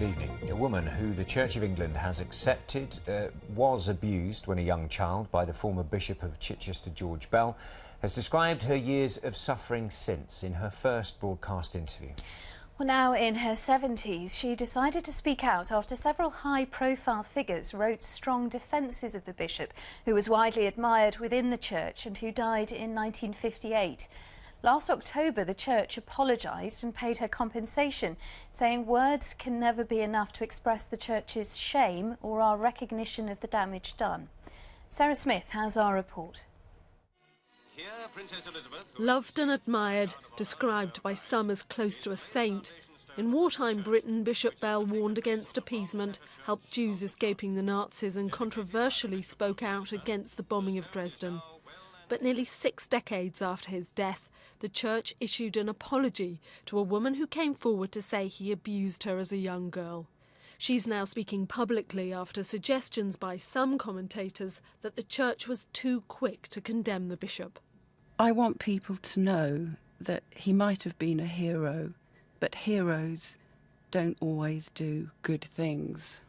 Good evening. A woman who the Church of England has accepted was abused when a young child by the former Bishop of Chichester, George Bell, has described her years of suffering since in her first broadcast interview. Well, now in her 70s, she decided to speak out after several high-profile figures wrote strong defences of the bishop, who was widely admired within the church and who died in 1958. Last October, the church apologised and paid her compensation, saying words can never be enough to express the church's shame or our recognition of the damage done. Sarah Smith has our report. Here, Princess Elizabeth, loved and admired, described by some as close to a saint. In wartime Britain, Bishop Bell warned against appeasement, helped Jews escaping the Nazis and controversially spoke out against the bombing of Dresden. But nearly 6 decades after his death, the church issued an apology to a woman who came forward to say he abused her as a young girl. She's now speaking publicly after suggestions by some commentators that the church was too quick to condemn the bishop. I want people to know that he might have been a hero, but heroes don't always do good things.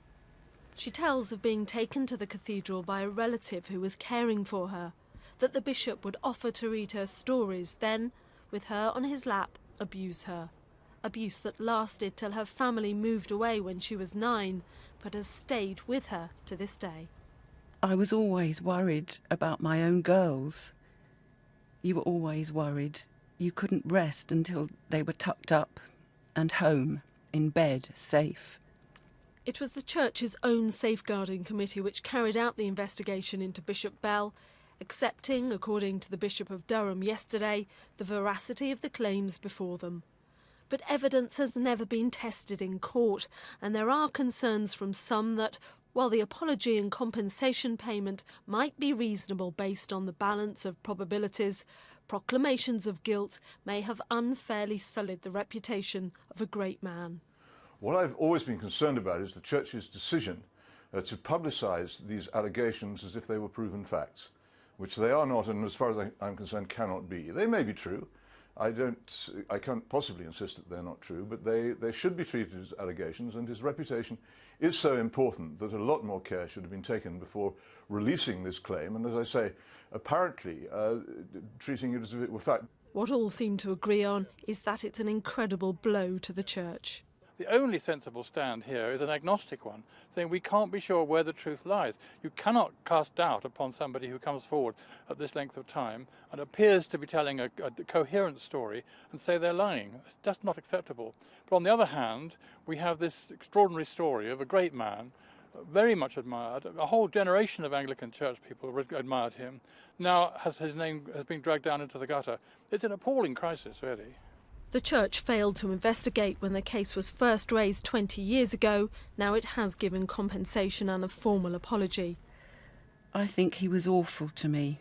She tells of being taken to the cathedral by a relative who was caring for her, that the bishop would offer to read her stories, then, with her on his lap, abuse her. Abuse that lasted till her family moved away when she was 9, but has stayed with her to this day. I was always worried about my own girls. You were always worried. You couldn't rest until they were tucked up and home, in bed, safe. It was the church's own safeguarding committee which carried out the investigation into Bishop Bell, accepting, according to the Bishop of Durham yesterday, the veracity of the claims before them. But evidence has never been tested in court, and there are concerns from some that, while the apology and compensation payment might be reasonable based on the balance of probabilities, proclamations of guilt may have unfairly sullied the reputation of a great man. What I've always been concerned about is the Church's decision to publicise these allegations as if they were proven facts, which they are not, and as far as I'm concerned, cannot be. They may be true. I can't possibly insist that they're not true, but they should be treated as allegations, and his reputation is so important that a lot more care should have been taken before releasing this claim, and as I say, apparently treating it as if it were fact. What all seem to agree on is that it's an incredible blow to the church. The only sensible stand here is an agnostic one, saying we can't be sure where the truth lies. You cannot cast doubt upon somebody who comes forward at this length of time and appears to be telling a coherent story and say they're lying. It's just not acceptable. But on the other hand, we have this extraordinary story of a great man, very much admired. A whole generation of Anglican Church people admired him. Now his name has been dragged down into the gutter. It's an appalling crisis, really. The church failed to investigate when the case was first raised 20 years ago. Now it has given compensation and a formal apology. I think he was awful to me.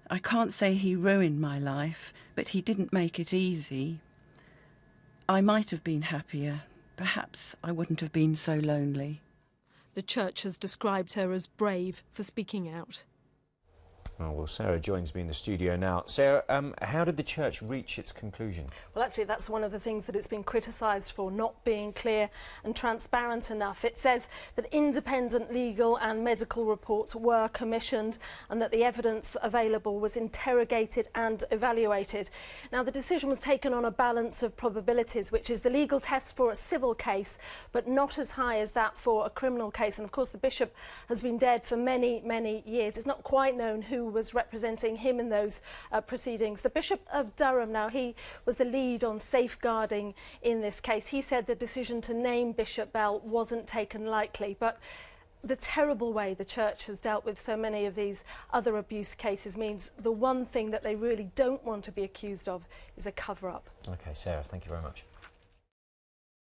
I can't say he ruined my life, but he didn't make it easy. I might have been happier. Perhaps I wouldn't have been so lonely. The church has described her as brave for speaking out. Oh, well, Sarah joins me in the studio now. Sarah, how did the church reach its conclusion? Well, actually, that's one of the things that it's been criticised for, not being clear and transparent enough. It says that independent legal and medical reports were commissioned and that the evidence available was interrogated and evaluated. Now, the decision was taken on a balance of probabilities, which is the legal test for a civil case, but not as high as that for a criminal case. And, of course, the bishop has been dead for many, many years. It's not quite known who was representing him in those proceedings. The Bishop of Durham, now, he was the lead on safeguarding in this case. He said the decision to name Bishop Bell wasn't taken lightly, but the terrible way the church has dealt with so many of these other abuse cases means the one thing that they really don't want to be accused of is a cover-up. OK, Sarah, thank you very much.